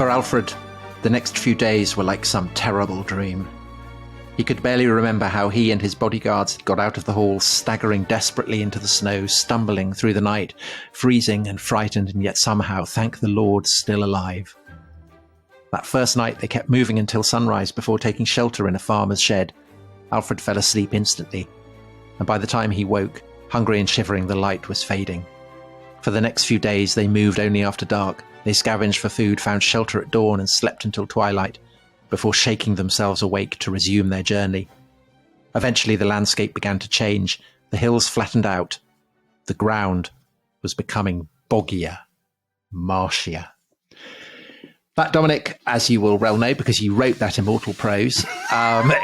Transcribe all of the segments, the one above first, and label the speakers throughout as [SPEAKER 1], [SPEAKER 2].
[SPEAKER 1] For Alfred, the next few days were like some terrible dream. He could barely remember how he and his bodyguards had got out of the hall, staggering desperately into the snow, stumbling through the night, freezing and frightened, and yet somehow, thank the Lord, still alive. That first night they kept moving until sunrise before taking shelter in a farmer's shed. Alfred fell asleep instantly, and by the time he woke, hungry and shivering, the light was fading. For the next few days they moved only after dark. They scavenged for food, found shelter at dawn, and slept until twilight, before shaking themselves awake to resume their journey. Eventually the landscape began to change. The hills flattened out. The ground was becoming boggier, marshier. That, Dominic, as you will well know because you wrote that immortal prose,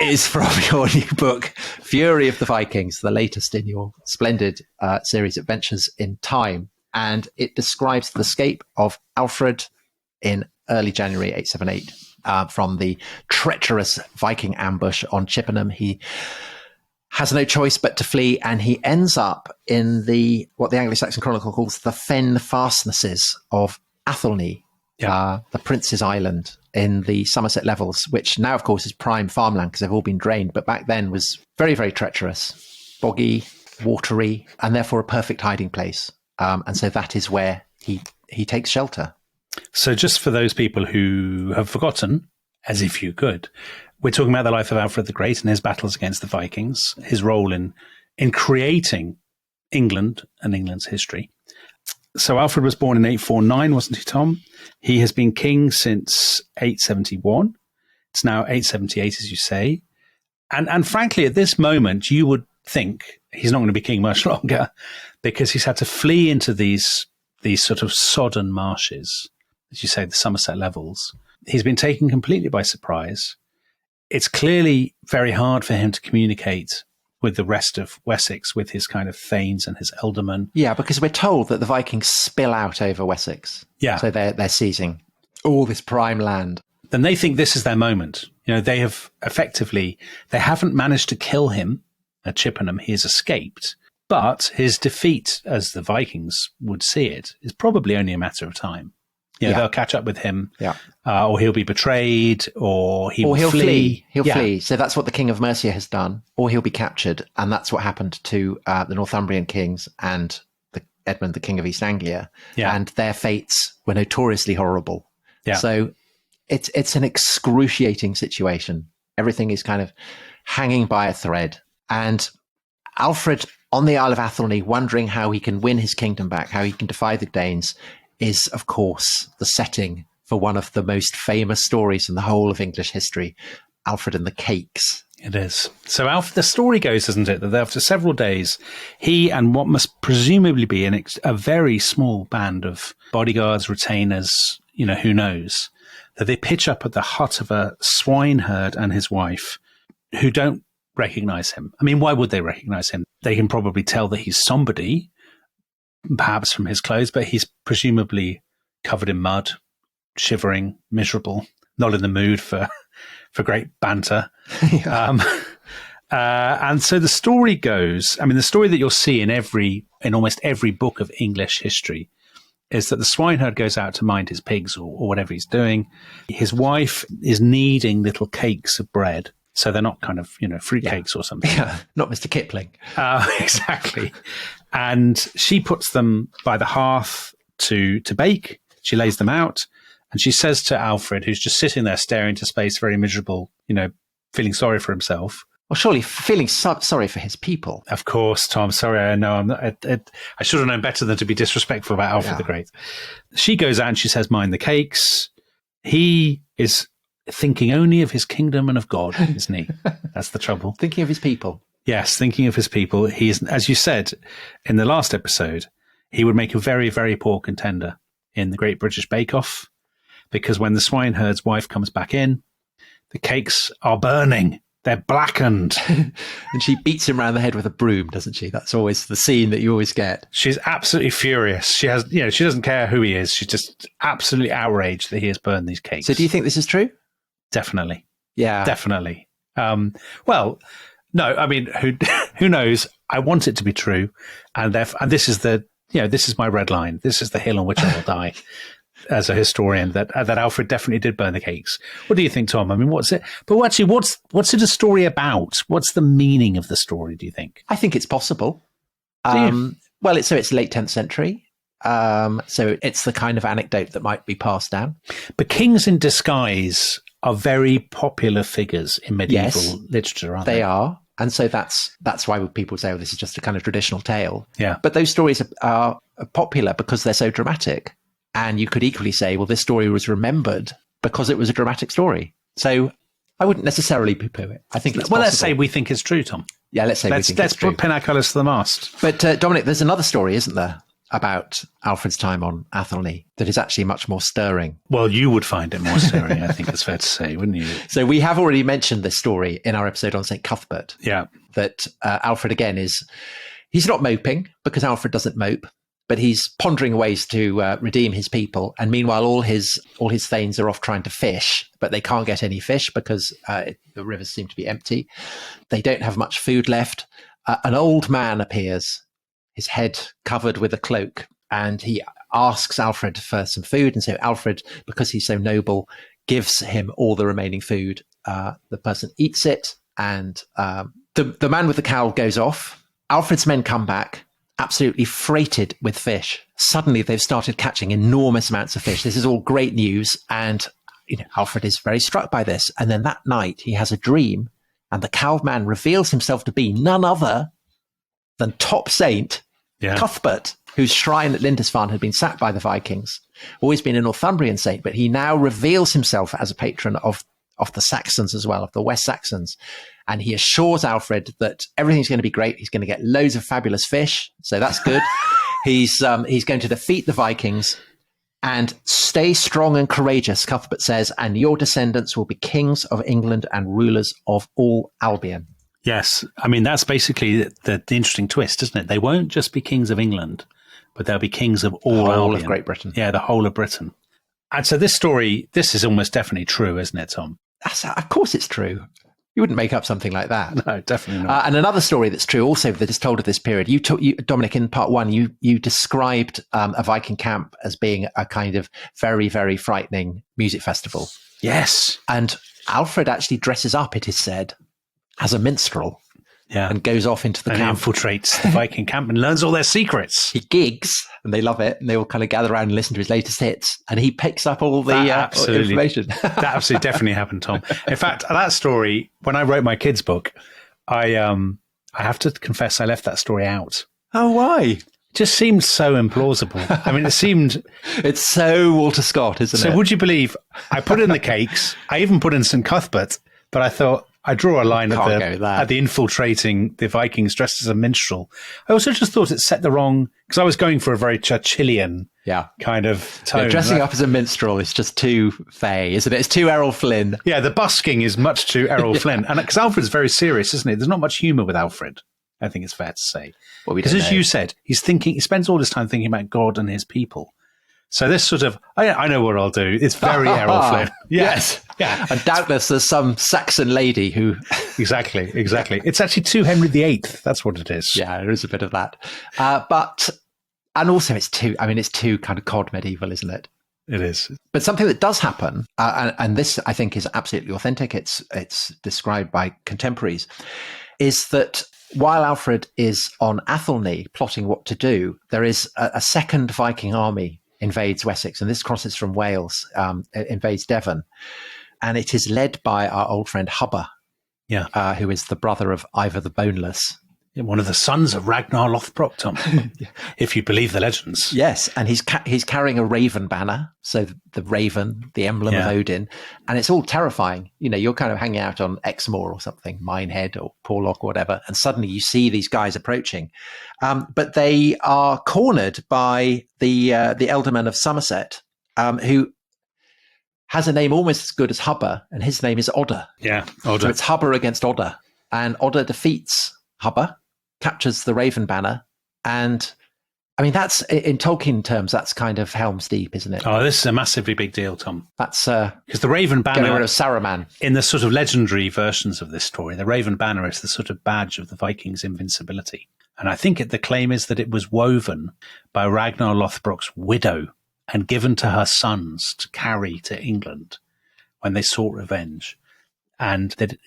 [SPEAKER 1] is from your new book, Fury of the Vikings, the latest in your splendid series Adventures in Time. And it describes the escape of Alfred in early January 878 from the treacherous Viking ambush on Chippenham. He has no choice but to flee, and he ends up in what the Anglo-Saxon Chronicle calls the fen fastnesses of Athelney, the Prince's Island in the Somerset Levels, which now, of course, is prime farmland because they've all been drained, but back then was very, very treacherous, boggy, watery, and therefore a perfect hiding place. And so that is where he takes shelter.
[SPEAKER 2] So just for those people who have forgotten, as if you could, we're talking about the life of Alfred the Great and his battles against the Vikings, his role in creating England and England's history. So Alfred was born in 849, wasn't he, Tom? He has been king since 871. It's now 878, as you say. And frankly, at this moment, you would think he's not going to be king much longer because he's had to flee into these sort of sodden marshes, as you say, the Somerset Levels. He's been taken completely by surprise. It's clearly very hard for him to communicate with the rest of Wessex, with his kind of thanes and his ealdormen.
[SPEAKER 1] Yeah, because we're told that the Vikings spill out over Wessex.
[SPEAKER 2] Yeah.
[SPEAKER 1] So they're seizing all this prime land.
[SPEAKER 2] Then they think this is their moment. You know, they haven't managed to kill him at Chippenham. He has escaped. But his defeat, as the Vikings would see it, is probably only a matter of time. You know, they'll catch up with him, or he'll be betrayed, or he'll flee.
[SPEAKER 1] He'll flee. So that's what the King of Mercia has done, or he'll be captured. And that's what happened to the Northumbrian kings and Edmund, the King of East Anglia. Yeah. And their fates were notoriously horrible. Yeah. So it's an excruciating situation. Everything is kind of hanging by a thread. And Alfred on the Isle of Athelney, wondering how he can win his kingdom back, how he can defy the Danes, is, of course, the setting for one of the most famous stories in the whole of English history, Alfred and the Cakes.
[SPEAKER 2] It is. So the story goes, isn't it, that after several days, he and what must presumably be a very small band of bodyguards, retainers, you know, who knows, that they pitch up at the hut of a swineherd and his wife who don't recognize him. I mean, why would they recognize him? They can probably tell that he's somebody, perhaps from his clothes, but he's presumably covered in mud, shivering, miserable, not in the mood for great banter. And so the story goes, I mean, the story that you'll see in almost every book of English history is that the swineherd goes out to mind his pigs or whatever he's doing. His wife is kneading little cakes of bread. So they're not kind of, you know, fruit cakes or something.
[SPEAKER 1] Yeah, not Mr. Kipling.
[SPEAKER 2] Exactly. And she puts them by the hearth to bake. She lays them out. And she says to Alfred, who's just sitting there staring into space, very miserable, you know, feeling sorry for himself.
[SPEAKER 1] Well, surely feeling sorry for his people.
[SPEAKER 2] Of course, Tom. Sorry, I know. I should have known better than to be disrespectful about Alfred the Great. She goes out and she says, mind the cakes. He is thinking only of his kingdom and of God, isn't he? That's the trouble.
[SPEAKER 1] Thinking of his people.
[SPEAKER 2] Yes, thinking of his people. He is, as you said in the last episode, he would make a very, very poor contender in the Great British Bake Off, because when the swineherd's wife comes back in, the cakes are burning. They're blackened.
[SPEAKER 1] And she beats him around the head with a broom, doesn't she? That's always the scene that you always get.
[SPEAKER 2] She's absolutely furious. She doesn't care who he is. She's just absolutely outraged that he has burned these cakes.
[SPEAKER 1] So do you think this is true?
[SPEAKER 2] Definitely.
[SPEAKER 1] Yeah.
[SPEAKER 2] Definitely. Well, no, I mean, who knows? I want it to be true. And this is this is my red line. This is the hill on which I will die. as a historian that Alfred definitely did burn the cakes. What do you think, Tom? I mean, what's it? But actually, what's it a story about? What's the meaning of the story, do you think?
[SPEAKER 1] I think it's possible.
[SPEAKER 2] Do you?
[SPEAKER 1] It's late 10th century. So it's the kind of anecdote that might be passed down.
[SPEAKER 2] But kings in disguise are very popular figures in medieval literature, aren't they?
[SPEAKER 1] They are. And so that's why people say, oh, this is just a kind of traditional tale.
[SPEAKER 2] Yeah.
[SPEAKER 1] But those stories are popular because they're so dramatic. And you could equally say, well, this story was remembered because it was a dramatic story. So I wouldn't necessarily poo-poo it. I think it's possible.
[SPEAKER 2] Let's say we think it's true, Tom.
[SPEAKER 1] Yeah, let's say
[SPEAKER 2] let's pin our colours to the mast.
[SPEAKER 1] But Dominic, there's another story, isn't there, about Alfred's time on Athelney that is actually much more stirring.
[SPEAKER 2] Well, you would find it more stirring, I think it's fair to say, wouldn't you?
[SPEAKER 1] So we have already mentioned this story in our episode on St. Cuthbert.
[SPEAKER 2] Yeah.
[SPEAKER 1] That Alfred, again, he's not moping because Alfred doesn't mope, but he's pondering ways to redeem his people. And meanwhile, all his thanes are off trying to fish, but they can't get any fish because the rivers seem to be empty. They don't have much food left. An old man appears, his head covered with a cloak, and he asks Alfred for some food. And so Alfred, because he's so noble, gives him all the remaining food. The person eats it, and the man with the cowl goes off. Alfred's men come back, absolutely freighted with fish. Suddenly they've started catching enormous amounts of fish. This is all great news. And Alfred is very struck by this. And then that night he has a dream, and the cowled man reveals himself to be none other than top saint Cuthbert, whose shrine at Lindisfarne had been sacked by the Vikings, always been a Northumbrian saint, but he now reveals himself as a patron of the Saxons as well, of the West Saxons. And he assures Alfred that everything's going to be great. He's going to get loads of fabulous fish. So that's good. He's going to defeat the Vikings and stay strong and courageous, Cuthbert says, and your descendants will be kings of England and rulers of all Albion.
[SPEAKER 2] Yes. I mean, that's basically the interesting twist, isn't it? They won't just be kings of England, but they'll be kings of all Albion.
[SPEAKER 1] Of Great Britain.
[SPEAKER 2] Yeah, the whole of Britain. And so this is almost definitely true, isn't it, Tom?
[SPEAKER 1] Of course it's true. You wouldn't make up something like that.
[SPEAKER 2] No, definitely not.
[SPEAKER 1] And another story that's true also that is told of this period. Dominic, in part one, you described a Viking camp as being a kind of very, very frightening music festival.
[SPEAKER 2] Yes.
[SPEAKER 1] And Alfred actually dresses up, it is said, as a minstrel. Yeah. And goes off into the camp.
[SPEAKER 2] Infiltrates the Viking camp and learns all their secrets.
[SPEAKER 1] He gigs, and they love it, and they all kind of gather around and listen to his latest hits, and he picks up all the information.
[SPEAKER 2] That absolutely definitely happened, Tom. In fact, that story, when I wrote my kids' book, I have to confess I left that story out.
[SPEAKER 1] Oh, why?
[SPEAKER 2] It just seemed so implausible. I mean,
[SPEAKER 1] It's so Walter Scott, isn't it?
[SPEAKER 2] So would you believe, I put in the cakes, I even put in St. Cuthbert, but I thought, I draw a line at the infiltrating the Vikings dressed as a minstrel. I also just thought it set the wrong, because I was going for a very Churchillian kind of tone.
[SPEAKER 1] Yeah, dressing up as a minstrel is just too fey, isn't it? It's too Errol Flynn.
[SPEAKER 2] Yeah, the busking is much too Errol Flynn. And because Alfred's very serious, isn't he? There's not much humour with Alfred, I think it's fair to say. Because as you said, he spends all his time thinking about God and his people. So this sort of, I know what I'll do. It's very Errol Flynn.
[SPEAKER 1] Yes. Yeah. And doubtless there's some Saxon lady who...
[SPEAKER 2] Exactly. It's actually 2 Henry VIII. That's what it is.
[SPEAKER 1] Yeah, there is a bit of that. And also it's too kind of cod medieval, isn't it?
[SPEAKER 2] It is.
[SPEAKER 1] But something that does happen, and this I think is absolutely authentic, it's described by contemporaries, is that while Alfred is on Athelney plotting what to do, there is a second Viking army invades Wessex, and this crosses from Wales, invades Devon, and it is led by our old friend Hubba, who is the brother of Ivor the Boneless.
[SPEAKER 2] One of the sons of Ragnar Lothbrok, Tom, if you believe the legends.
[SPEAKER 1] Yes, and he's carrying a raven banner, so the raven, the emblem of Odin, and it's all terrifying. You're kind of hanging out on Exmoor or something, Minehead or Porlock or whatever, and suddenly you see these guys approaching. But they are cornered by the Ealdorman of Somerset, who has a name almost as good as Hubba, and his name is Odda.
[SPEAKER 2] Yeah, Odda.
[SPEAKER 1] So it's Hubba against Odda, and Odda defeats Hubba, captures the Raven banner, and I mean that's, in Tolkien terms, that's kind of Helm's Deep, isn't it?
[SPEAKER 2] Oh, this is a massively big deal, Tom.
[SPEAKER 1] That's
[SPEAKER 2] because the Raven banner,
[SPEAKER 1] getting rid of Saruman.
[SPEAKER 2] In the sort of legendary versions of this story, the Raven banner is the sort of badge of the Vikings' invincibility, and I think the claim is that it was woven by Ragnar Lothbrok's widow and given to her sons to carry to England when they sought revenge. And that,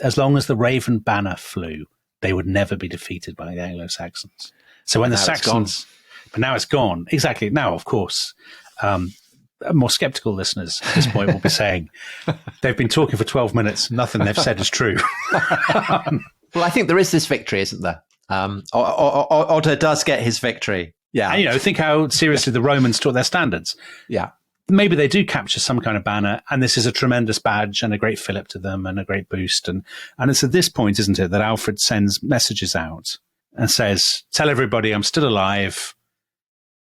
[SPEAKER 2] as long as the Raven banner flew, they would never be defeated by the Anglo-Saxons. So when the Saxons, but now it's gone. Exactly. Now, of course, more skeptical listeners at this point will be saying, they've been talking for 12 minutes. Nothing they've said is true.
[SPEAKER 1] Well, I think there is this victory, isn't there? Otto does get his victory. Yeah.
[SPEAKER 2] And, think how seriously the Romans took their standards.
[SPEAKER 1] Yeah.
[SPEAKER 2] Maybe they do capture some kind of banner, and this is a tremendous badge and a great fillip to them and a great boost. And it's at this point, isn't it, that Alfred sends messages out and says, tell everybody I'm still alive.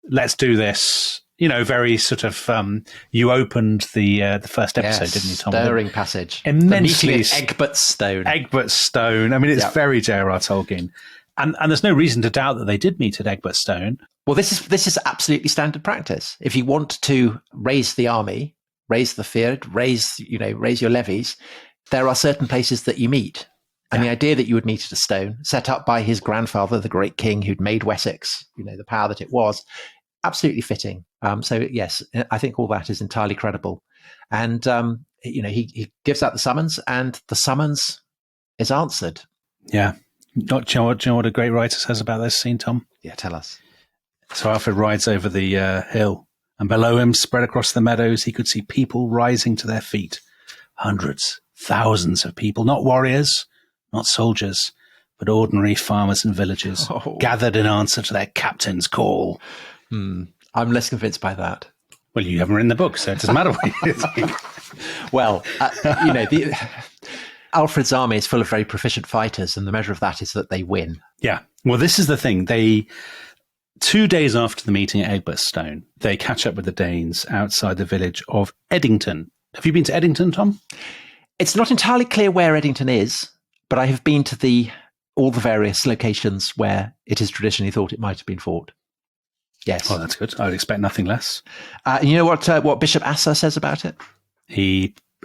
[SPEAKER 2] Let's do this. Very sort of, you opened the first episode, didn't you, Tom?
[SPEAKER 1] Stirring passage.
[SPEAKER 2] Immensely.
[SPEAKER 1] Egbert's
[SPEAKER 2] Stone. I mean, it's very J.R.R. Tolkien. And there's no reason to doubt that they did meet at Egbert's Stone.
[SPEAKER 1] Well, this is absolutely standard practice. If you want to raise the army, raise the fyrd, raise your levies, there are certain places that you meet. And the idea that you would meet at a stone, set up by his grandfather, the great king who'd made Wessex, the power that it was, absolutely fitting. So yes, I think all that is entirely credible. And he gives out the summons, and the summons is answered.
[SPEAKER 2] Yeah. Do you know what a great writer says about this scene, Tom?
[SPEAKER 1] Yeah, tell us.
[SPEAKER 2] So Alfred rides over the hill, and below him, spread across the meadows, he could see people rising to their feet. Hundreds, thousands of people, not warriors, not soldiers, but ordinary farmers and villagers, gathered in answer to their captain's call.
[SPEAKER 1] I'm less convinced by that.
[SPEAKER 2] Well, you haven't written the book, so it doesn't matter what you think.
[SPEAKER 1] Well, Alfred's army is full of very proficient fighters, and the measure of that is that they win. Yeah.
[SPEAKER 2] Well, this is the thing. 2 days after the meeting at Egbert's Stone, they catch up with the Danes outside the village of Edington. Have you been to Edington, Tom?
[SPEAKER 1] It's not entirely clear where Edington is, but I have been to all the various locations where it is traditionally thought it might have been fought. Yes.
[SPEAKER 2] Oh, that's good. I would expect nothing less.
[SPEAKER 1] You know what Bishop Asser says about it?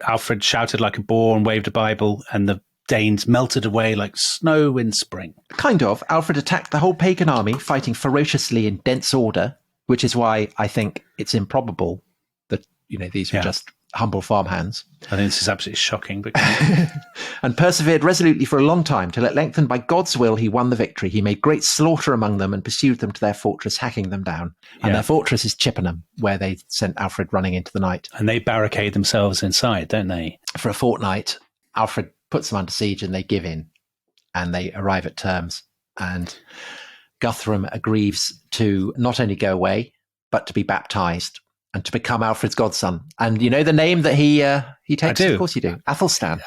[SPEAKER 2] Alfred shouted like a boar and waved a Bible, and the Danes melted away like snow in spring.
[SPEAKER 1] Kind of. Alfred attacked the whole pagan army, fighting ferociously in dense order, which is why I think it's improbable that these were just humble farmhands.
[SPEAKER 2] I think this is absolutely shocking. But
[SPEAKER 1] and persevered resolutely for a long time, till at length, and by God's will, he won the victory. He made great slaughter among them and pursued them to their fortress, hacking them down. And their fortress is Chippenham, where they sent Alfred running into the night.
[SPEAKER 2] And they barricade themselves inside, don't they?
[SPEAKER 1] For a fortnight, Alfred puts them under siege, and they give in, and they arrive at terms. And Guthrum agrees to not only go away, but to be baptized and to become Alfred's godson. And you know the name that he takes? Of course you do. Athelstan.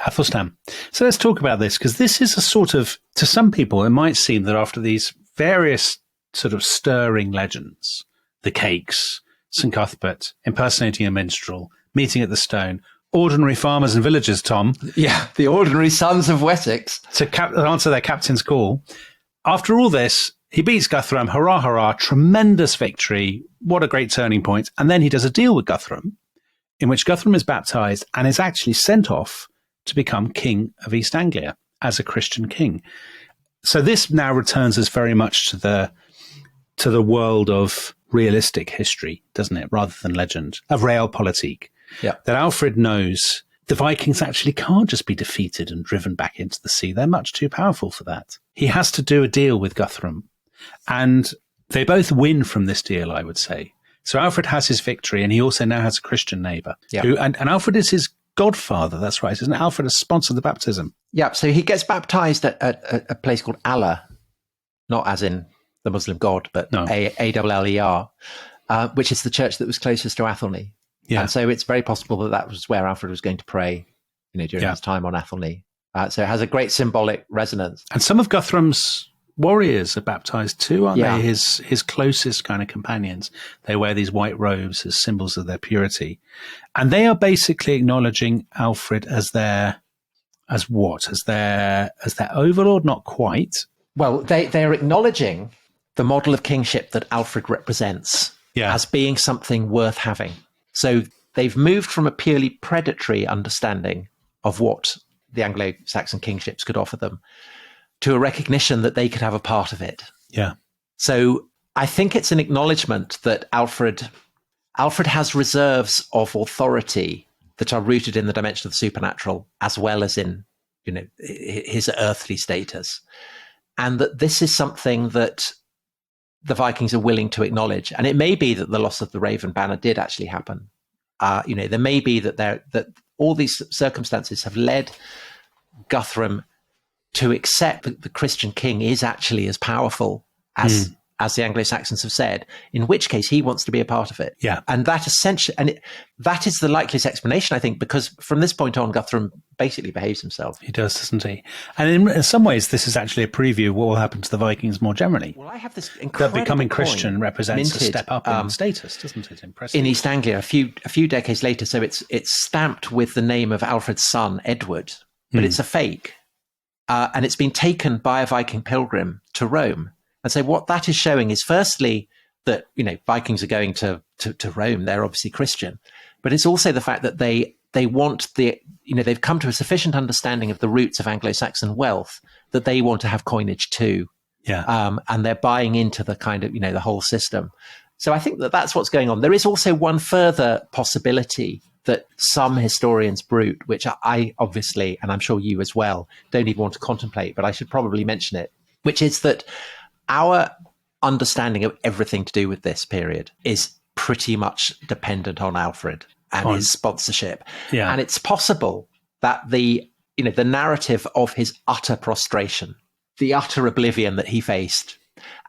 [SPEAKER 2] So let's talk about this, because this is a sort of, to some people, it might seem that after these various sort of stirring legends, the cakes, St. Cuthbert, impersonating a minstrel, meeting at the stone, ordinary farmers and villagers, Tom.
[SPEAKER 1] Yeah, the ordinary sons of Wessex.
[SPEAKER 2] To answer their captain's call. After all this, he beats Guthrum, hurrah, hurrah, tremendous victory. What a great turning point. And then he does a deal with Guthrum, in which Guthrum is baptized and is actually sent off to become king of East Anglia as a Christian king. So this now returns us very much to the world of realistic history, doesn't it, rather than legend, of realpolitik.
[SPEAKER 1] Yeah.
[SPEAKER 2] That Alfred knows the Vikings actually can't just be defeated and driven back into the sea. They're much too powerful for that. He has to do a deal with Guthrum. And they both win from this deal, I would say. So Alfred has his victory, and he also now has a Christian neighbour.
[SPEAKER 1] Yeah.
[SPEAKER 2] And Alfred is his godfather, that's right. Isn't Alfred has sponsored the baptism?
[SPEAKER 1] Yeah, so he gets baptized at a place called Allah, not as in the Muslim god, but A-L-L-E-R, which is the church that was closest to Athelney. Yeah. And so it's very possible that was where Alfred was going to pray, during his time on Athelney. So it has a great symbolic resonance.
[SPEAKER 2] And some of Guthrum's warriors are baptized too, aren't they? His closest kind of companions. They wear these white robes as symbols of their purity. And they are basically acknowledging Alfred as their overlord? Not quite.
[SPEAKER 1] Well, they're acknowledging the model of kingship that Alfred represents as being something worth having. So they've moved from a purely predatory understanding of what the Anglo-Saxon kingships could offer them to a recognition that they could have a part of it.
[SPEAKER 2] Yeah.
[SPEAKER 1] So I think it's an acknowledgement that Alfred Alfred has reserves of authority that are rooted in the dimension of the supernatural, as well as in, his earthly status. And that this is something that the Vikings are willing to acknowledge. And it may be that the loss of the Raven banner did actually happen. There may be that all these circumstances have led Guthrum to accept that the Christian king is actually as powerful as the Anglo-Saxons have said, in which case he wants to be a part of it.
[SPEAKER 2] Yeah.
[SPEAKER 1] And that that is the likeliest explanation, I think, because from this point on, Guthrum basically behaves himself.
[SPEAKER 2] He does, doesn't he? And in some ways, this is actually a preview of what will happen to the Vikings more generally.
[SPEAKER 1] Well, I have this incredible
[SPEAKER 2] that becoming Christian represents
[SPEAKER 1] minted,
[SPEAKER 2] a step up in status, doesn't it? Impressive.
[SPEAKER 1] In East Anglia, a few decades later, so it's stamped with the name of Alfred's son, Edward, but it's a fake. And it's been taken by a Viking pilgrim to Rome. And so what that is showing is firstly that, Vikings are going to Rome. They're obviously Christian, but it's also the fact that they want they've come to a sufficient understanding of the roots of Anglo-Saxon wealth that they want to have coinage too.
[SPEAKER 2] Yeah.
[SPEAKER 1] And they're buying into the kind of, the whole system. So I think that that's what's going on. There is also one further possibility that some historians bruit, which I obviously, and I'm sure you as well, don't even want to contemplate, but I should probably mention it, which is that our understanding of everything to do with this period is pretty much dependent on Alfred and his sponsorship.
[SPEAKER 2] Yeah.
[SPEAKER 1] And it's possible that the narrative of his utter prostration, the utter oblivion that he faced,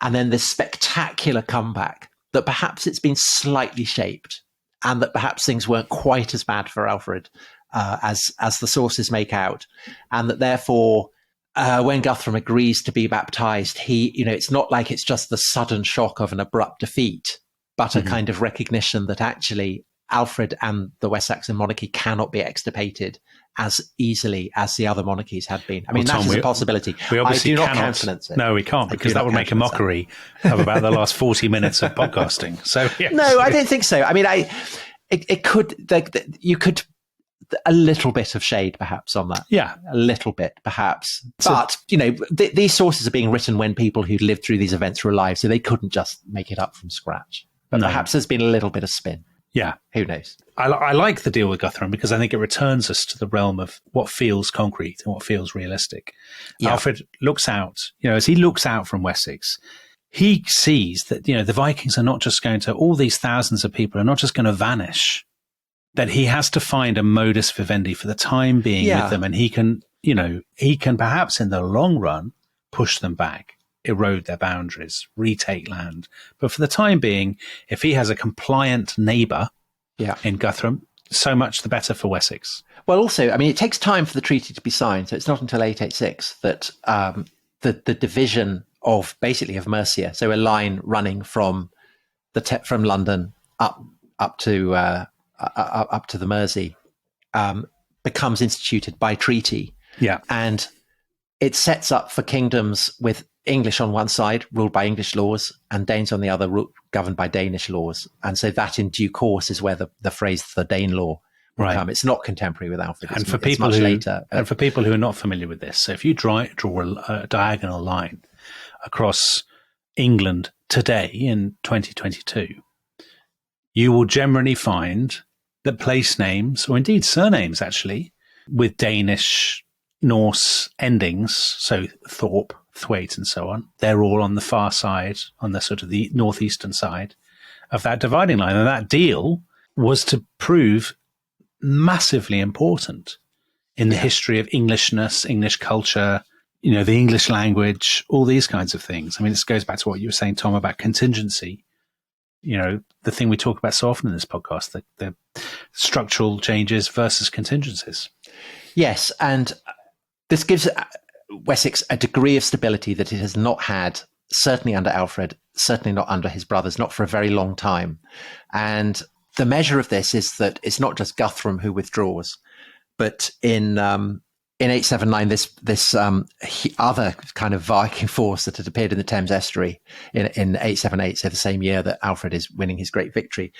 [SPEAKER 1] and then this spectacular comeback, that perhaps it's been slightly shaped and that perhaps things weren't quite as bad for Alfred as the sources make out. And that therefore, when Guthrum agrees to be baptized, it's not like it's just the sudden shock of an abrupt defeat, but a kind of recognition that actually Alfred and the West Saxon monarchy cannot be extirpated as easily as the other monarchies had been. I mean, that is a possibility.
[SPEAKER 2] We obviously
[SPEAKER 1] I do not
[SPEAKER 2] cannot
[SPEAKER 1] countenance it.
[SPEAKER 2] No, we can't, because that would make a mockery of about the last 40 minutes of podcasting. So yes.
[SPEAKER 1] No, I don't think so. I mean, you could a little bit of shade perhaps on that.
[SPEAKER 2] Yeah.
[SPEAKER 1] A little bit perhaps. But, these sources are being written when people who lived through these events were alive, so they couldn't just make it up from scratch. But perhaps there's been a little bit of spin.
[SPEAKER 2] Yeah.
[SPEAKER 1] Who knows?
[SPEAKER 2] I like the deal with Guthrum because I think it returns us to the realm of what feels concrete and what feels realistic. Yeah. Alfred looks out, as he looks out from Wessex, he sees that, the Vikings are not just going to, all these thousands of people are not just going to vanish, that he has to find a modus vivendi for the time being with them. And he can perhaps in the long run push them back, erode their boundaries, retake land. But for the time being, if he has a compliant neighbour in Guthrum, so much the better for Wessex.
[SPEAKER 1] Well, also, I mean, it takes time for the treaty to be signed. So it's not until 886 that the division of Mercia, so a line running from from London up to the Mersey, becomes instituted by treaty.
[SPEAKER 2] Yeah.
[SPEAKER 1] And it sets up for kingdoms with English on one side, ruled by English laws, and Danes on the other, governed by Danish laws. And so that in due course is where the phrase the Dane law will come. It's not contemporary with Alfred.
[SPEAKER 2] And for people who are not familiar with this, so if you draw a diagonal line across England today in 2022, you will generally find that place names, or indeed surnames actually, with Danish, Norse endings, so Thorpe, Thwaite and so on, they're all on the far side, on the sort of the northeastern side of that dividing line. And that deal was to prove massively important in the history of Englishness, English culture, the English language, all these kinds of things. I mean, this goes back to what you were saying, Tom, about contingency. The thing we talk about so often in this podcast, the structural changes versus contingencies.
[SPEAKER 1] Yes, and this gives Wessex a degree of stability that it has not had, certainly under Alfred, certainly not under his brothers, not for a very long time. And the measure of this is that it's not just Guthrum who withdraws, but in 879, this other kind of Viking force that had appeared in the Thames estuary in 878, so the same year that Alfred is winning his great victory,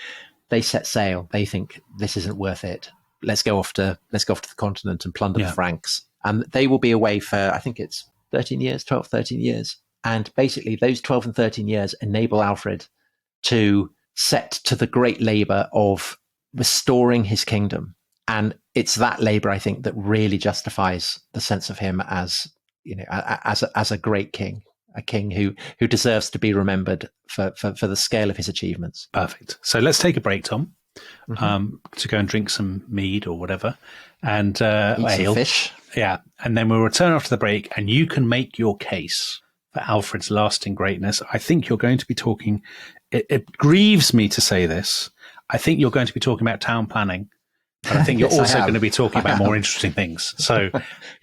[SPEAKER 1] they set sail. They think this isn't worth it. Let's go off to the continent and plunder the Franks. And they will be away for, I think it's 13 years. And basically those 12 and 13 years enable Alfred to set to the great labor of restoring his kingdom. And it's that labor, I think, that really justifies the sense of him as, as a great king, a king who deserves to be remembered for the scale of his achievements.
[SPEAKER 2] Perfect. So let's take a break, Tom, to go and drink some mead or whatever, and
[SPEAKER 1] Eat
[SPEAKER 2] ale.
[SPEAKER 1] some fish.
[SPEAKER 2] Yeah. And then we'll return after the break, and you can make your case for Alfred's lasting greatness. I think you're going to be talking, it grieves me to say this, I think you're going to be talking about town planning. But I think
[SPEAKER 1] Yes,
[SPEAKER 2] you're also going to be talking about more interesting things. So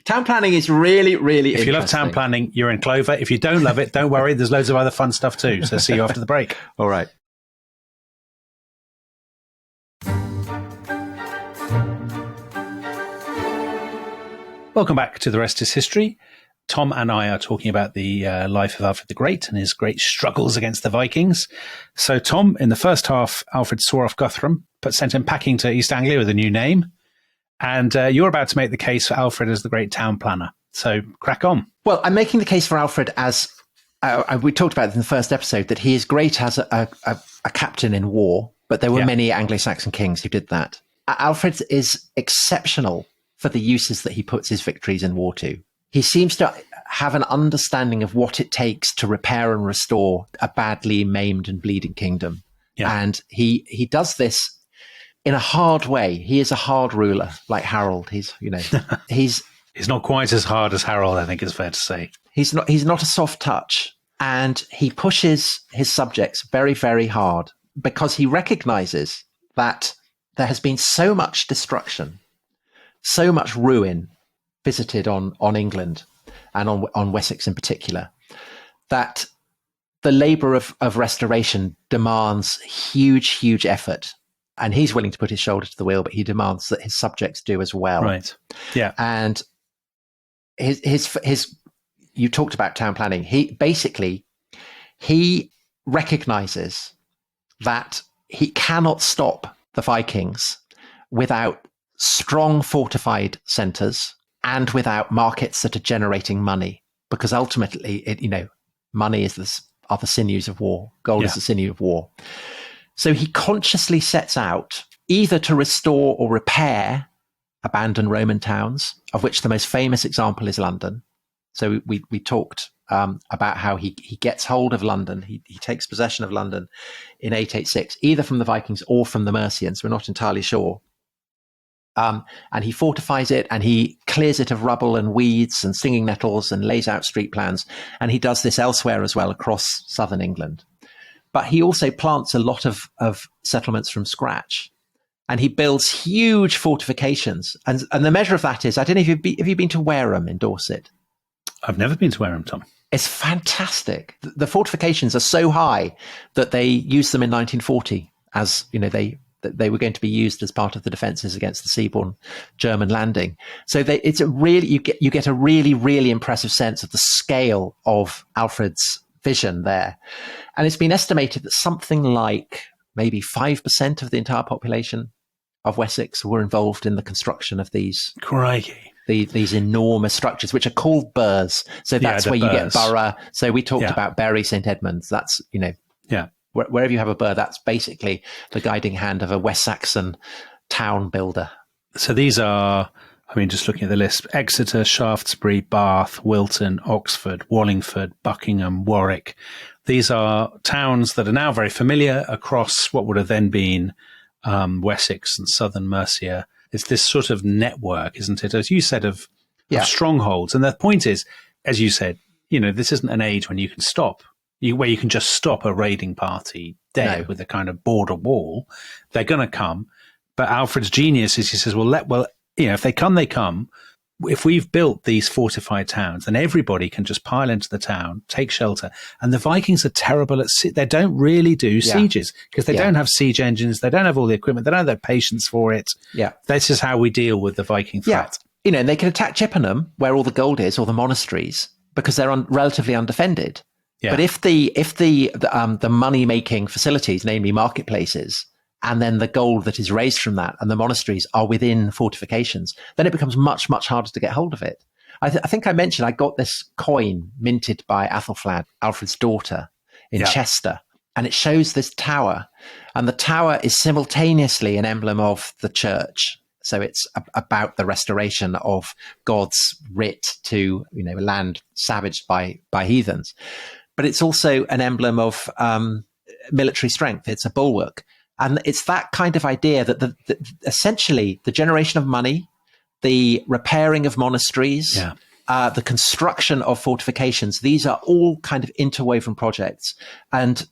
[SPEAKER 1] town planning is really, really
[SPEAKER 2] if you love town planning, you're in Clover. If you don't love it, don't worry. There's loads of other fun stuff too. So see you after the break.
[SPEAKER 1] All right.
[SPEAKER 2] Welcome back to The Rest is History. Tom and I are talking about the life of Alfred the Great and his great struggles against the Vikings. So, Tom, in the first half, Alfred swore off Guthrum, but sent him packing to East Anglia with a new name. And you're about to make the case for Alfred as the great town planner. So, crack on.
[SPEAKER 1] Well, I'm making the case for Alfred as we talked about in the first episode, that he is great as a captain in war, but there were many Anglo-Saxon kings who did that. Alfred is exceptional for the uses that he puts his victories in war to. He seems to have an understanding of what it takes to repair and restore a badly maimed and bleeding kingdom. Yeah. And he does this in a hard way. He is a hard ruler, like Harold. He's
[SPEAKER 2] not quite as hard as Harold, I think it's fair to say.
[SPEAKER 1] He's not a soft touch, and he pushes his subjects very, very hard because he recognizes that there has been so much destruction, so much ruin visited on England and on Wessex in particular, that the labor of restoration demands huge effort. And he's willing to put his shoulder to the wheel, but he demands that his subjects do as well.
[SPEAKER 2] Right. Yeah.
[SPEAKER 1] And his you talked about town planning. He recognizes that he cannot stop the Vikings without strong fortified centers and without markets that are generating money, because ultimately, money is the sinews of war. Gold is the sinew of war. So he consciously sets out either to restore or repair abandoned Roman towns, of which the most famous example is London. So we talked about how he gets hold of London. He takes possession of London in 886, either from the Vikings or from the Mercians. We're not entirely sure. And he fortifies it, and he clears it of rubble and weeds and stinging nettles and lays out street plans. And he does this elsewhere as well across southern England. But he also plants a lot of settlements from scratch. And he builds huge fortifications. And the measure of that is, I don't know if have you been to Wareham in Dorset?
[SPEAKER 2] I've never been to Wareham, Tom.
[SPEAKER 1] It's fantastic. The fortifications are so high that they used them in 1940 as, they were going to be used as part of the defenses against the seaborne German landing. So you get a really, really impressive sense of the scale of Alfred's vision there. And it's been estimated that something like maybe 5% of the entire population of Wessex were involved in the construction of these.
[SPEAKER 2] Crikey.
[SPEAKER 1] These enormous structures, which are called burghs. So that's where you get borough. So we talked about Bury St Edmunds. That's, wherever you have a burgh, that's basically the guiding hand of a West Saxon town builder.
[SPEAKER 2] So these are, just looking at the list, Exeter, Shaftesbury, Bath, Wilton, Oxford, Wallingford, Buckingham, Warwick. These are towns that are now very familiar across what would have then been Wessex and southern Mercia. It's this sort of network, isn't it, as you said, of strongholds. And the point is, as you said, this isn't an age when you can stop. Where you can just stop a raiding party dead with a kind of border wall. They're going to come. But Alfred's genius is he says, if they come, they come. If we've built these fortified towns, then everybody can just pile into the town, take shelter. And the Vikings are terrible at they don't really do sieges because they don't have siege engines. They don't have all the equipment. They don't have the patience for it. Yeah. This is how we deal with the Viking threat.
[SPEAKER 1] Yeah. And they can attack Chippenham, where all the gold is, or the monasteries, because they're relatively undefended. Yeah. But if the money-making facilities, namely marketplaces, and then the gold that is raised from that and the monasteries are within fortifications, then it becomes much, much harder to get hold of it. I think I mentioned I got this coin minted by Athelflaed, Alfred's daughter, in Chester. and it shows this tower, and the tower is simultaneously an emblem of the church. So it's about the restoration of God's writ to, land savaged by heathens. But it's also an emblem of military strength. It's a bulwark. And it's that kind of idea that essentially the generation of money, the repairing of monasteries, the construction of fortifications, these are all kind of interwoven projects. And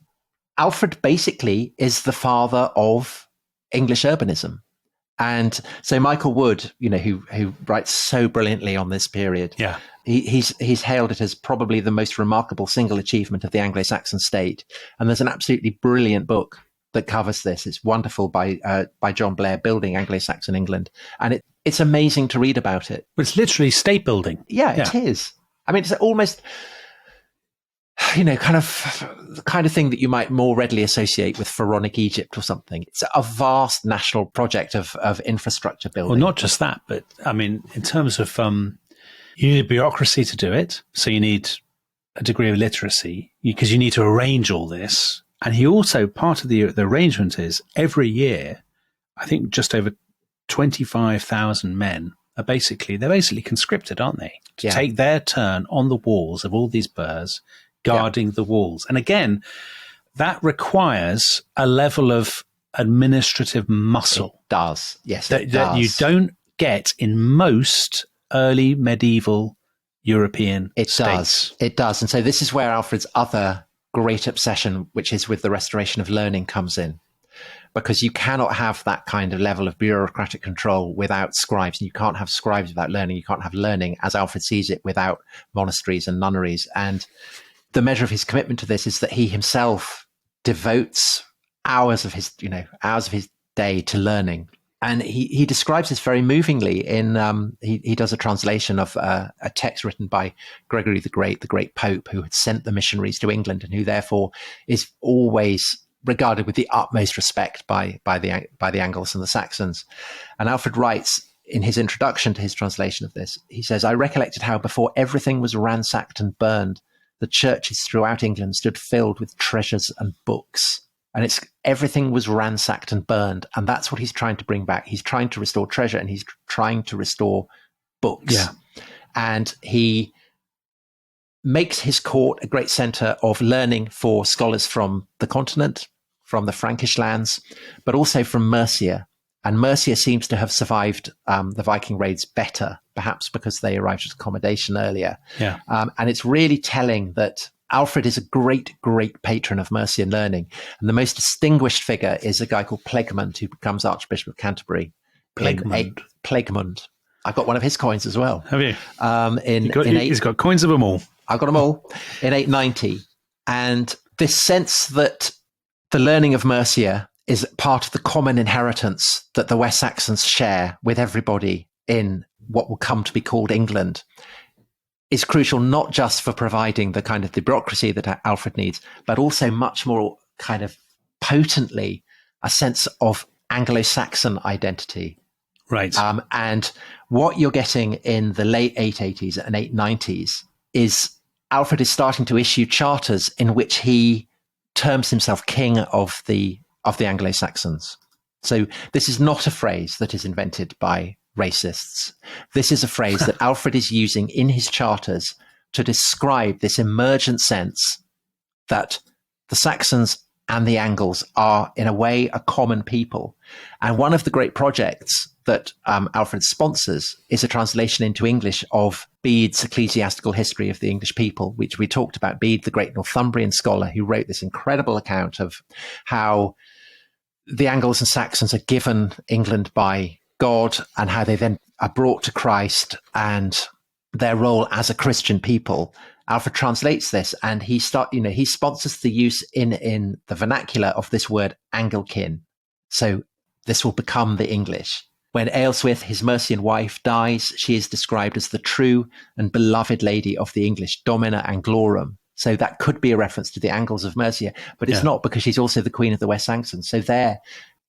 [SPEAKER 1] Alfred basically is the father of English urbanism. And so Michael Wood, who writes so brilliantly on this period, he's hailed it as probably the most remarkable single achievement of the Anglo-Saxon state. And there's an absolutely brilliant book that covers this. It's wonderful by John Blair, Building Anglo-Saxon England, and it's amazing to read about it.
[SPEAKER 2] It's literally state building.
[SPEAKER 1] Yeah, it is. I mean, it's almost kind of the kind of thing that you might more readily associate with pharaonic Egypt or something. It's a vast national project of infrastructure building.
[SPEAKER 2] Well, not just that, but I mean, in terms of, you need a bureaucracy to do it. So you need a degree of literacy because you need to arrange all this. And he also, part of the arrangement is every year, I think just over 25,000 men they're basically conscripted, aren't they? To take their turn on the walls of all these burhs, guarding the walls. And again, that requires a level of administrative muscle.
[SPEAKER 1] It does. Yes,
[SPEAKER 2] that you don't get in most early medieval European states.
[SPEAKER 1] It does. And so this is where Alfred's other great obsession, which is with the restoration of learning, comes in. Because you cannot have that kind of level of bureaucratic control without scribes. And you can't have scribes without learning. You can't have learning, as Alfred sees it, without monasteries and nunneries. And the measure of his commitment to this is that he himself devotes hours of his day to learning. And he describes this very movingly in, he does a translation of a text written by Gregory the Great Pope, who had sent the missionaries to England and who therefore is always regarded with the utmost respect by the Angles and the Saxons. And Alfred writes in his introduction to his translation of this, he says, "I recollected how before everything was ransacked and burned, the churches throughout England stood filled with treasures and books." And everything was ransacked and burned. And that's what he's trying to bring back. He's trying to restore treasure and he's trying to restore books.
[SPEAKER 2] Yeah.
[SPEAKER 1] And he makes his court a great center of learning for scholars from the continent, from the Frankish lands, but also from Mercia. And Mercia seems to have survived the Viking raids better, perhaps because they arrived at accommodation earlier.
[SPEAKER 2] Yeah.
[SPEAKER 1] And it's really telling that Alfred is a great, great patron of Mercian learning. And the most distinguished figure is a guy called Plegmund, who becomes Archbishop of Canterbury. Plegmund. I've got one of his coins as well.
[SPEAKER 2] Have you?
[SPEAKER 1] He's
[SPEAKER 2] got coins of them all.
[SPEAKER 1] I've got them all in 890. And this sense that the learning of Mercia is part of the common inheritance that the West Saxons share with everybody in what will come to be called England is crucial, not just for providing the kind of the bureaucracy that Alfred needs, but also much more kind of potently a sense of Anglo-Saxon identity.
[SPEAKER 2] Right.
[SPEAKER 1] And what you're getting in the late 880s and 890s is Alfred is starting to issue charters in which he terms himself king of the Anglo-Saxons. So this is not a phrase that is invented by racists. This is a phrase that Alfred is using in his charters to describe this emergent sense that the Saxons and the Angles are, in a way, a common people. And one of the great projects that Alfred sponsors is a translation into English of Bede's Ecclesiastical History of the English People, which we talked about. Bede, the great Northumbrian scholar, who wrote this incredible account of how the Angles and Saxons are given England by God and how they then are brought to Christ and their role as a Christian people. Alfred translates this and he sponsors the use in the vernacular of this word Anglican. So this will become the English. When Aelswith, his Mercian wife, dies, she is described as the true and beloved lady of the English, Domina Anglorum. So that could be a reference to the Angles of Mercia, but it's not, because she's also the queen of the West Saxons. So there,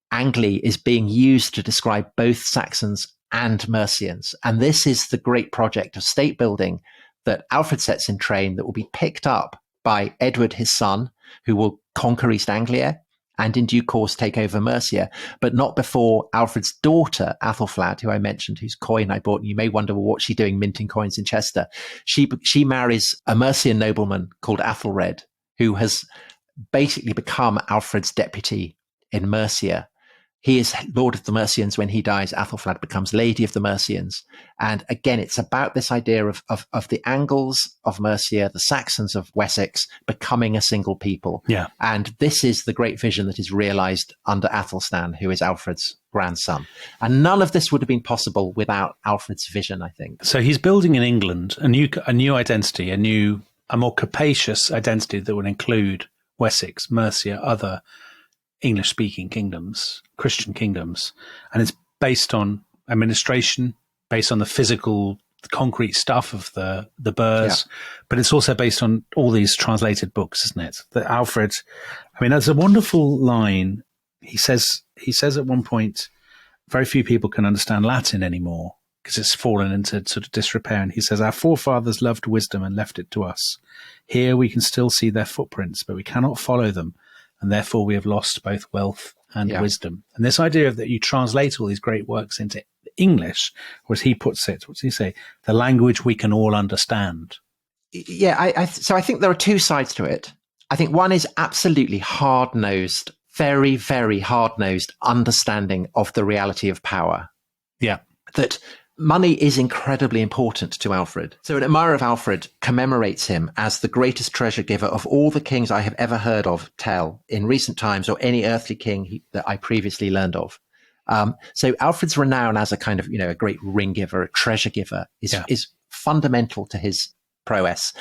[SPEAKER 1] Angli is being used to describe both Saxons and Mercians. And this is the great project of state building that Alfred sets in train that will be picked up by Edward, his son, who will conquer East Anglia and in due course take over Mercia, but not before Alfred's daughter, Athelflaed, who I mentioned, whose coin I bought. And you may wonder, well, what's she doing minting coins in Chester? She marries a Mercian nobleman called Athelred, who has basically become Alfred's deputy in Mercia. He is Lord of the Mercians. When he dies, Athelflaed becomes Lady of the Mercians. And again, it's about this idea of the Angles of Mercia, the Saxons of Wessex, becoming a single people.
[SPEAKER 2] Yeah.
[SPEAKER 1] And this is the great vision that is realized under Athelstan, who is Alfred's grandson. And none of this would have been possible without Alfred's vision, I think.
[SPEAKER 2] So he's building in England a new identity, a more capacious identity that would include Wessex, Mercia, other English-speaking kingdoms, Christian kingdoms, and it's based on administration, based on the physical, the concrete stuff of the burghs, but it's also based on all these translated books, isn't it? That Alfred, I mean, there's a wonderful line. He says at one point, very few people can understand Latin anymore because it's fallen into sort of disrepair. And he says, our forefathers loved wisdom and left it to us. Here we can still see their footprints, but we cannot follow them. And therefore we have lost both wealth and wisdom. And this idea of that you translate all these great works into English, or as he puts it, what does he say? The language we can all understand.
[SPEAKER 1] Yeah, so I think there are two sides to it. I think one is absolutely hard-nosed, very, very hard-nosed understanding of the reality of power.
[SPEAKER 2] Yeah.
[SPEAKER 1] That money is incredibly important to Alfred. So an admirer of Alfred commemorates him as the greatest treasure giver of all the kings I have ever heard of tell in recent times, or any earthly king that I previously learned of. So Alfred's renown as a kind of, a great ring giver, a treasure giver is fundamental to his prowess.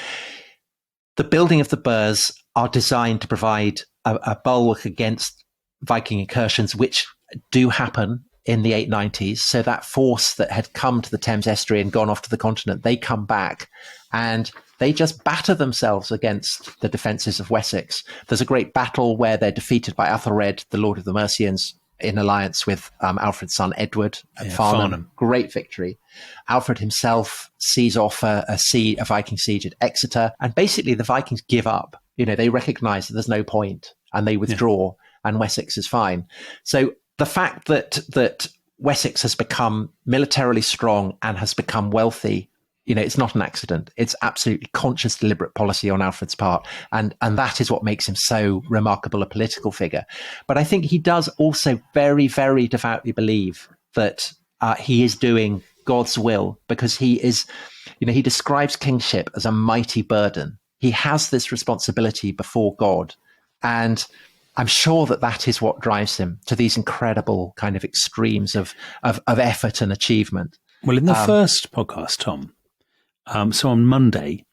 [SPEAKER 1] The building of the burghs are designed to provide a bulwark against Viking incursions, which do happen in the 890s. So that force that had come to the Thames estuary and gone off to the continent, they come back and they just batter themselves against the defences of Wessex. There's a great battle where they're defeated by Athelred, the Lord of the Mercians, in alliance with Alfred's son Edward at Farnham. Great victory. Alfred himself sees off a Viking siege at Exeter, and basically the Vikings give up. They recognise that there's no point and they withdraw, and Wessex is fine. So the fact that Wessex has become militarily strong and has become wealthy, it's not an accident. It's absolutely conscious, deliberate policy on Alfred's part. And that is what makes him so remarkable a political figure. But I think he does also very, very devoutly believe that he is doing God's will, because he is, he describes kingship as a mighty burden. He has this responsibility before God. And I'm sure that is what drives him to these incredible kind of extremes of effort and achievement.
[SPEAKER 2] Well, in the first podcast, Tom, so on Monday,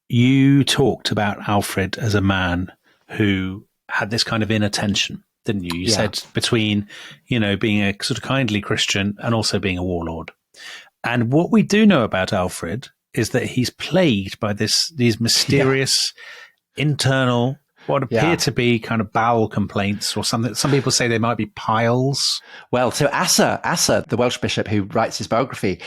[SPEAKER 2] you talked about Alfred as a man who had this kind of inner tension, didn't you? You said between, being a sort of kindly Christian and also being a warlord. And what we do know about Alfred is that he's plagued by these mysterious internal, what appear to be kind of bowel complaints or something. Some people say they might be piles.
[SPEAKER 1] Well, so Asa, the Welsh bishop who writes his biography,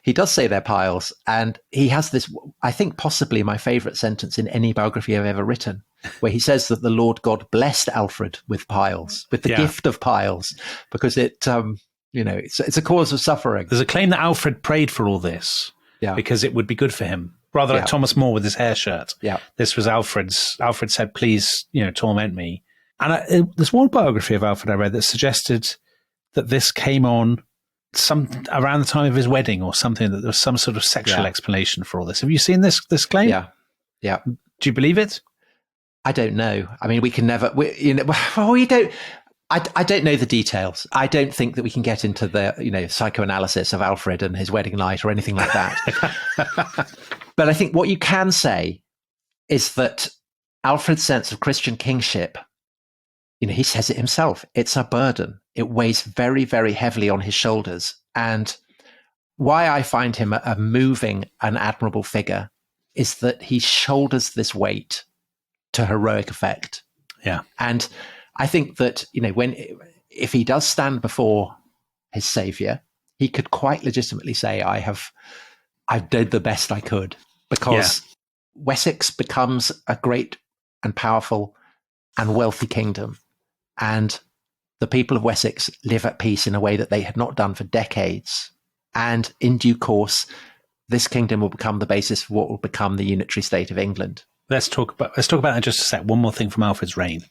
[SPEAKER 1] he does say they're piles. And he has this, I think possibly my favourite sentence in any biography I've ever written, where he says that the Lord God blessed Alfred with piles, with the gift of piles, because it's a cause of suffering.
[SPEAKER 2] There's a claim that Alfred prayed for all this because it would be good for him. Rather like Thomas More with his hair shirt. Yeah. This was Alfred's. Alfred said, please, torment me. And there's one biography of Alfred I read that suggested that this came on around the time of his wedding or something, that there was some sort of sexual explanation for all this. Have you seen this claim?
[SPEAKER 1] Yeah. Yeah.
[SPEAKER 2] Do you believe it?
[SPEAKER 1] I don't know. I mean, we can never, we don't. I don't know the details. I don't think that we can get into the, psychoanalysis of Alfred and his wedding night or anything like that. But I think what you can say is that Alfred's sense of Christian kingship, he says it himself, it's a burden. It weighs very, very heavily on his shoulders. And why I find him a moving and admirable figure is that he shoulders this weight to heroic effect. Yeah. And I think that, if he does stand before his savior, he could quite legitimately say, I've done the best I could, because Wessex becomes a great and powerful and wealthy kingdom. And the people of Wessex live at peace in a way that they had not done for decades. And in due course, this kingdom will become the basis for what will become the unitary state of England.
[SPEAKER 2] Let's talk about that in just a sec. One more thing from Alfred's reign.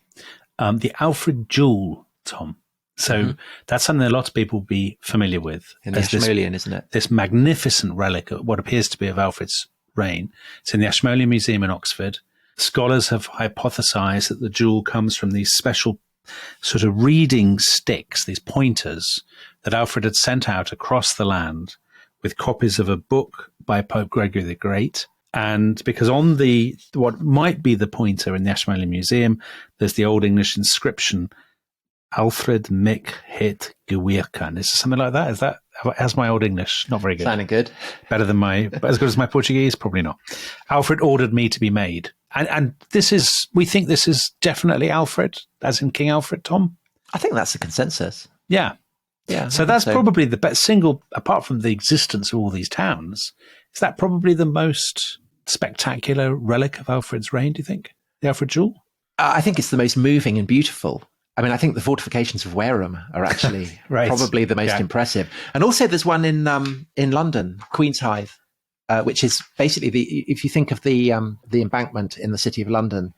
[SPEAKER 2] The Alfred Jewel, Tom. So that's something a lot of people will be familiar with.
[SPEAKER 1] In the Ashmolean, isn't it?
[SPEAKER 2] This magnificent relic of what appears to be of Alfred's reign. It's in the Ashmolean Museum in Oxford. Scholars have hypothesized that the jewel comes from these special sort of reading sticks, these pointers that Alfred had sent out across the land with copies of a book by Pope Gregory the Great. And because on what might be the pointer in the Ashmolean Museum, there's the Old English inscription, Alfred Mick Hit Gewirkan. Is it something like that? How's my Old English? Not very good.
[SPEAKER 1] Sounding good.
[SPEAKER 2] Better than as good as my Portuguese? Probably not. Alfred ordered me to be made. And we think this is definitely Alfred, as in King Alfred, Tom?
[SPEAKER 1] I think that's the consensus.
[SPEAKER 2] Yeah.
[SPEAKER 1] Yeah.
[SPEAKER 2] So that's probably the best single, apart from the existence of all these towns, is that probably the most spectacular relic of Alfred's reign, do you think? The Alfred Jewel?
[SPEAKER 1] I think it's the most moving and beautiful. I mean, I think the fortifications of Wareham are actually
[SPEAKER 2] right.
[SPEAKER 1] probably the most impressive. And also there's one in London, Queen's Hythe, which is basically if you think of the embankment in the city of London,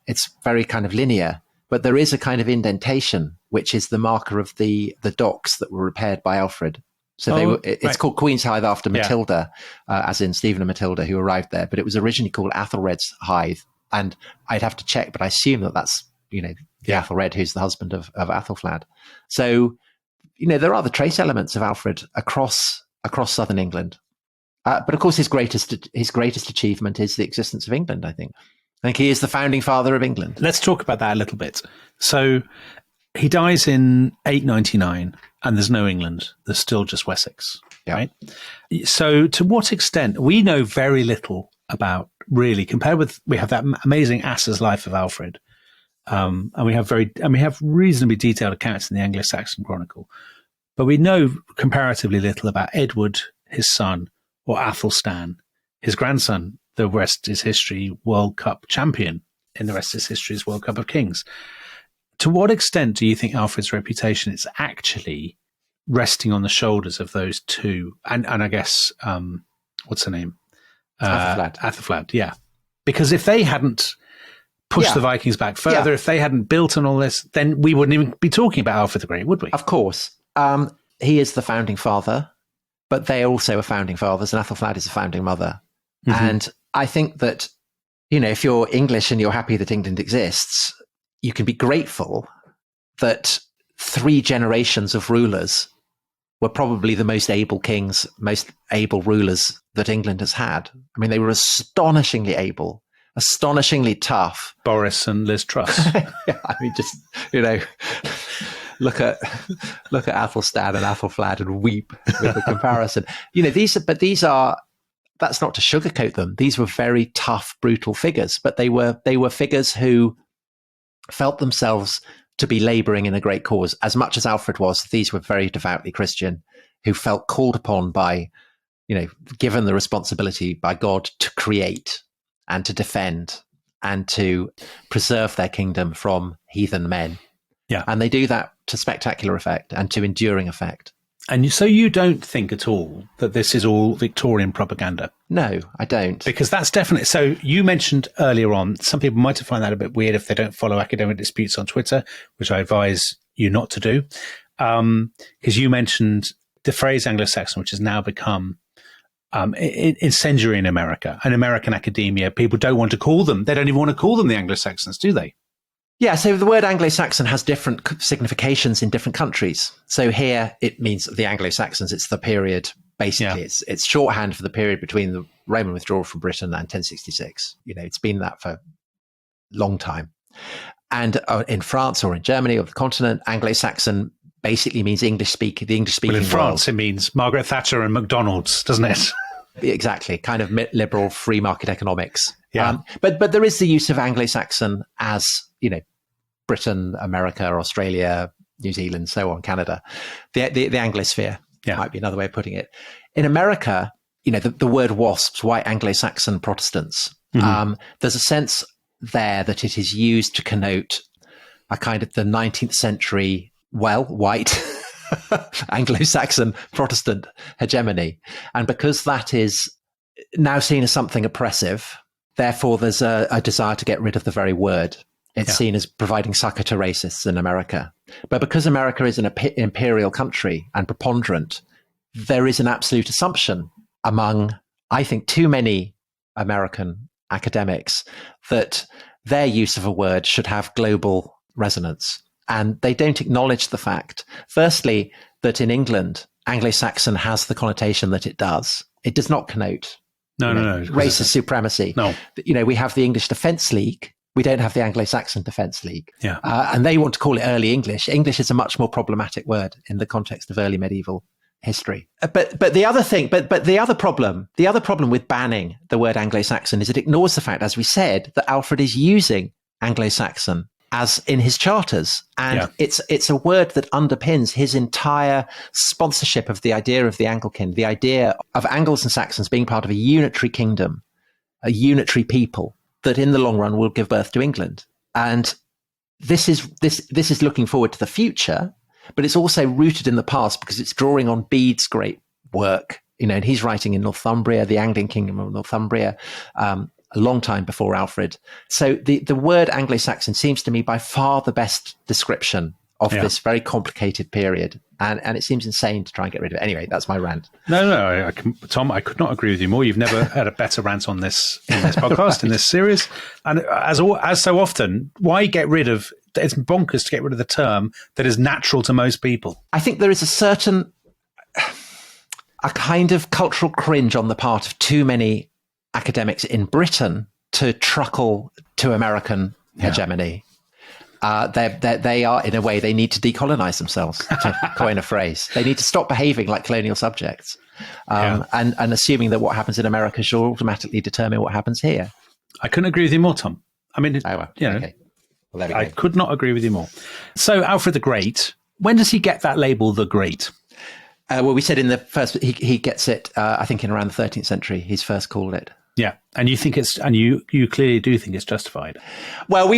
[SPEAKER 1] it's very kind of linear, but there is a kind of indentation, which is the marker of the docks that were repaired by Alfred. So it's called Queen's Hythe after Matilda, as in Stephen and Matilda, who arrived there. But it was originally called Athelred's Hythe. And I'd have to check, but I assume that's, the Athelred, who's the husband of Athelflaed. So, there are the trace elements of Alfred across southern England. But of course, his greatest achievement is the existence of England, I think. I think he is the founding father of England.
[SPEAKER 2] Let's talk about that a little bit. So he dies in 899 and there's no England. There's still just Wessex, right? So to what extent, we know very little about really, compared with, we have that amazing Asser's Life of Alfred. And we have reasonably detailed accounts in the Anglo-Saxon Chronicle, but we know comparatively little about Edward, his son, or Athelstan, his grandson. The rest is history, World Cup champion. In the rest is history's World Cup of Kings. To what extent do you think Alfred's reputation is actually resting on the shoulders of those two? And I guess, what's her name? Athelflaed, yeah. Because if they hadn't pushed the Vikings back further, if they hadn't built on all this, then we wouldn't even be talking about Alfred the Great, would we?
[SPEAKER 1] Of course. He is the founding father, but they also are founding fathers, and Athelflaed is a founding mother. Mm-hmm. And I think that, if you're English and you're happy that England exists, you can be grateful that 3 generations of rulers were probably the most able kings, most able rulers that England has had. I mean, they were astonishingly able, astonishingly tough.
[SPEAKER 2] Boris and Liz Truss.
[SPEAKER 1] I mean, just, look at Athelstan and Athelflaed and weep with the comparison. That's not to sugarcoat them. These were very tough, brutal figures, but they were figures who felt themselves to be laboring in a great cause. As much as Alfred was, these were very devoutly Christian, who felt called upon by, given the responsibility by God to create and to defend and to preserve their kingdom from heathen men.
[SPEAKER 2] Yeah.
[SPEAKER 1] And they do that to spectacular effect and to enduring effect.
[SPEAKER 2] And so you don't think at all that this is all Victorian propaganda?
[SPEAKER 1] No, I don't.
[SPEAKER 2] Because that's definitely... So you mentioned earlier on, some people might find that a bit weird if they don't follow academic disputes on Twitter, which I advise you not to do. Because you mentioned the phrase Anglo-Saxon, which has now become incendiary in America. And American academia, people don't want to call them. They don't even want to call them the Anglo-Saxons, do they?
[SPEAKER 1] Yeah, so the word Anglo-Saxon has different significations in different countries. So here it means the Anglo-Saxons, it's the period, basically. Yeah. It's shorthand for the period between the Roman withdrawal from Britain and 1066. It's been that for a long time. And in France or in Germany or the continent, Anglo-Saxon basically means the English-speaking
[SPEAKER 2] well, in France,
[SPEAKER 1] world.
[SPEAKER 2] It means Margaret Thatcher and McDonald's, doesn't it?
[SPEAKER 1] Exactly, kind of liberal free market economics.
[SPEAKER 2] Yeah.
[SPEAKER 1] But there is the use of Anglo-Saxon as, Britain, America, Australia, New Zealand, so on, Canada, the Anglosphere might be another way of putting it. In America, the word WASPs, white Anglo-Saxon Protestants, There's a sense there that it is used to connote a kind of the 19th century, white Anglo-Saxon Protestant hegemony. And because that is now seen as something oppressive, therefore there's a desire to get rid of the very word. It's seen as providing succor to racists in America. But because America is an imperial country and preponderant, there is an absolute assumption among, I think, too many American academics that their use of a word should have global resonance. And they don't acknowledge the fact, firstly, that in England, Anglo-Saxon has the connotation that it does. It does not connote racist supremacy.
[SPEAKER 2] No.
[SPEAKER 1] We have the English Defence League. We don't have the Anglo-Saxon Defence League.
[SPEAKER 2] Yeah.
[SPEAKER 1] And they want to call it early English. English is a much more problematic word in the context of early medieval history. But the other problem with banning the word Anglo-Saxon is it ignores the fact, as we said, that Alfred is using Anglo-Saxon as in his charters. And it's a word that underpins his entire sponsorship of the idea of the Anglican, the idea of Angles and Saxons being part of a unitary kingdom, a unitary people that in the long run will give birth to England. And this is looking forward to the future, but it's also rooted in the past because it's drawing on Bede's great work, and he's writing in Northumbria, the Anglian kingdom of Northumbria, a long time before Alfred. So the word Anglo-Saxon seems to me by far the best description of this very complicated period. And it seems insane to try and get rid of it. Anyway, that's my rant.
[SPEAKER 2] No, Tom, I could not agree with you more. You've never had a better rant on this podcast, in this series. And as so often, why get rid of, it's bonkers to get rid of the term that is natural to most people.
[SPEAKER 1] I think there is a kind of cultural cringe on the part of too many academics in Britain to truckle to American hegemony. They are, in a way, they need to decolonize themselves, to coin a phrase. They need to stop behaving like colonial subjects and assuming that what happens in America should automatically determine what happens here.
[SPEAKER 2] I couldn't agree with you more, Tom. I mean,
[SPEAKER 1] okay. Well, there we go.
[SPEAKER 2] I could not agree with you more. So Alfred the Great, when does he get that label, the Great?
[SPEAKER 1] Well, we said in the first, he gets it, I think, in around the 13th century. He's first called it.
[SPEAKER 2] Yeah, and you think you clearly do think it's justified.
[SPEAKER 1] Well,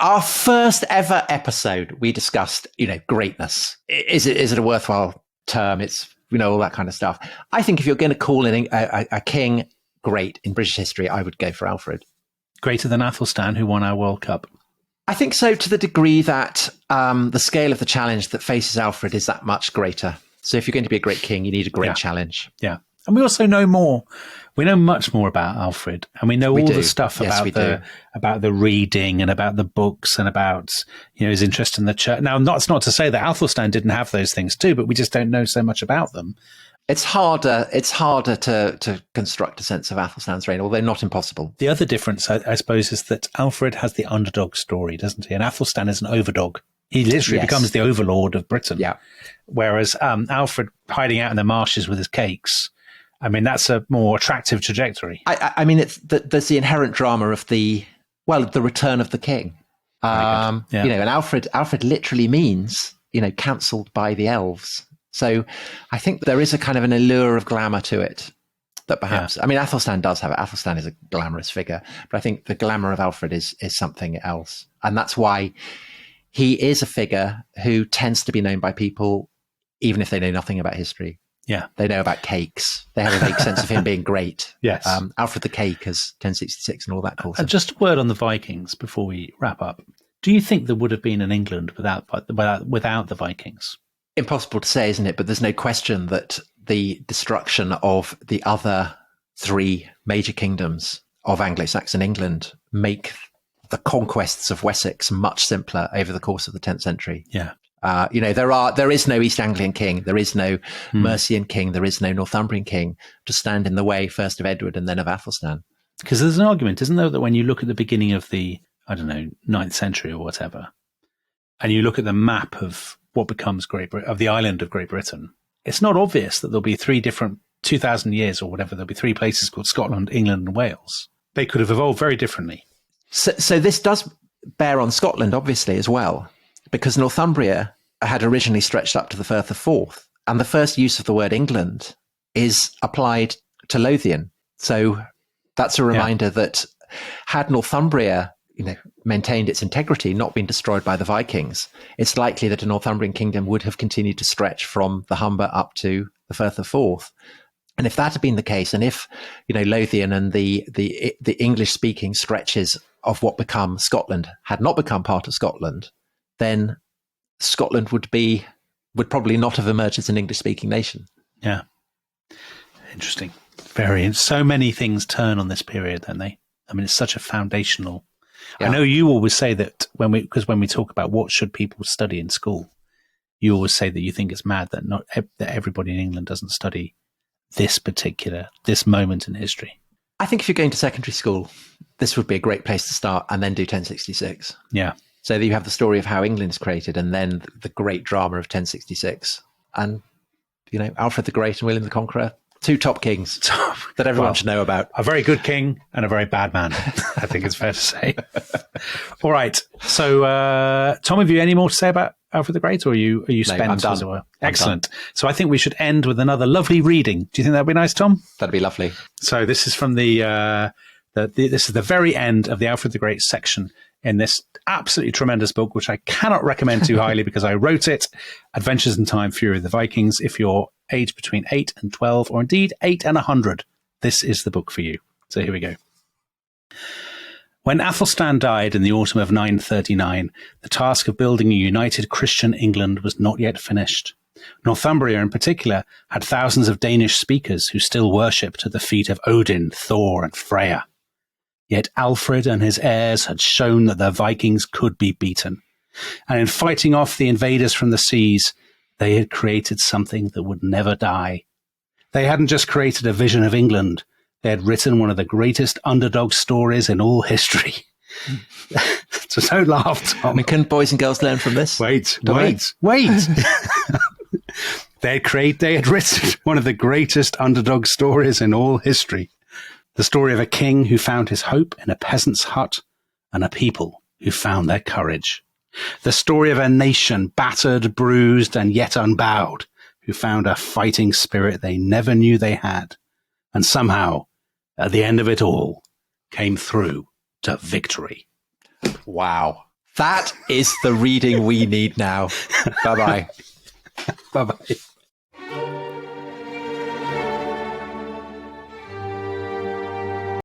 [SPEAKER 1] our first ever episode, we discussed, greatness. Is it a worthwhile term? It's, all that kind of stuff. I think if you're going to call a king great in British history, I would go for Alfred.
[SPEAKER 2] Greater than Athelstan, who won our World Cup.
[SPEAKER 1] I think so, to the degree that the scale of the challenge that faces Alfred is that much greater. So if you're going to be a great king, you need a great challenge.
[SPEAKER 2] Yeah. And we also know more. We know much more about Alfred, and we know all the stuff about the reading and about the books and about his interest in the church. Now, that's not to say that Athelstan didn't have those things too, but we just don't know so much about them.
[SPEAKER 1] It's harder to construct a sense of Athelstan's reign, although not impossible.
[SPEAKER 2] The other difference, I suppose, is that Alfred has the underdog story, doesn't he? And Athelstan is an overdog. He literally becomes the overlord of Britain. Yeah. Whereas Alfred hiding out in the marshes with his cakes, I mean, that's a more attractive trajectory.
[SPEAKER 1] I mean, there's the inherent drama of the return of the king. And Alfred literally means, cancelled by the elves. So I think there is a kind of an allure of glamour to it that perhaps, I mean, Athelstan does have it. Athelstan is a glamorous figure, but I think the glamour of Alfred is something else. And that's why he is a figure who tends to be known by people, even if they know nothing about history.
[SPEAKER 2] Yeah.
[SPEAKER 1] They know about cakes. They have a vague sense of him being great.
[SPEAKER 2] Yes.
[SPEAKER 1] Alfred the Cake has 1066 and all that cool stuff.
[SPEAKER 2] And just a word on the Vikings before we wrap up. Do you think there would have been an England without the Vikings?
[SPEAKER 1] Impossible to say, isn't it? But there's no question that the destruction of the other three major kingdoms of Anglo-Saxon England make the conquests of Wessex much simpler over the course of the 10th century.
[SPEAKER 2] Yeah.
[SPEAKER 1] There is no East Anglian king, there is no Mercian king, there is no Northumbrian king to stand in the way first of Edward and then of Athelstan.
[SPEAKER 2] Because there's an argument, isn't there, that when you look at the beginning of the, 9th century or whatever, and you look at the map of what becomes of the island of Great Britain, it's not obvious that there'll be 3 different 2,000 years or whatever, there'll be 3 places called Scotland, England and Wales. They could have evolved very differently.
[SPEAKER 1] So this does bear on Scotland, obviously, as well. Because Northumbria had originally stretched up to the Firth of Forth, and the first use of the word England is applied to Lothian. So that's a reminder that had Northumbria, maintained its integrity, not been destroyed by the Vikings, it's likely that a Northumbrian kingdom would have continued to stretch from the Humber up to the Firth of Forth. And if that had been the case, and if Lothian and the English-speaking stretches of what become Scotland had not become part of Scotland, then Scotland would probably not have emerged as an English-speaking nation.
[SPEAKER 2] Yeah, interesting. So many things turn on this period, don't they? I mean, it's such a foundational. Yeah. I know you always say that when we talk about what should people study in school, you always say that you think it's mad that that everybody in England doesn't study this moment in history.
[SPEAKER 1] I think if you're going to secondary school, this would be a great place to start, and then do 1066.
[SPEAKER 2] Yeah.
[SPEAKER 1] So that you have the story of how England's created, and then the great drama of 1066. And, Alfred the Great and William the Conqueror, two top kings that everyone should know about.
[SPEAKER 2] A very good king and a very bad man, I think it's fair to say. All right. So, Tom, have you any more to say about Alfred the Great, or are you spent?
[SPEAKER 1] No, I'm done.
[SPEAKER 2] As it were? Excellent. So I think we should end with another lovely reading. Do you think that'd be nice, Tom?
[SPEAKER 1] That'd be lovely.
[SPEAKER 2] So this is from this is the very end of the Alfred the Great section in this absolutely tremendous book, which I cannot recommend too highly because I wrote it, Adventures in Time, Fury of the Vikings. If you're aged between 8 and 12, or indeed 8 and 100, this is the book for you. So here we go. When Athelstan died in the autumn of 939, the task of building a united Christian England was not yet finished. Northumbria in particular had thousands of Danish speakers who still worshipped at the feet of Odin, Thor, and Freya. Yet Alfred and his heirs had shown that the Vikings could be beaten. And in fighting off the invaders from the seas, they had created something that would never die. They hadn't just created a vision of England. They had written one of the greatest underdog stories in all history. So don't laugh, Tom.
[SPEAKER 1] I mean, can boys and girls learn from this?
[SPEAKER 2] Wait. They had written one of the greatest underdog stories in all history. The story of a king who found his hope in a peasant's hut and a people who found their courage. The story of a nation battered, bruised, and yet unbowed, who found a fighting spirit they never knew they had. And somehow, at the end of it all, came through to victory.
[SPEAKER 1] Wow. That is the reading we need now. Bye-bye.
[SPEAKER 2] Bye-bye.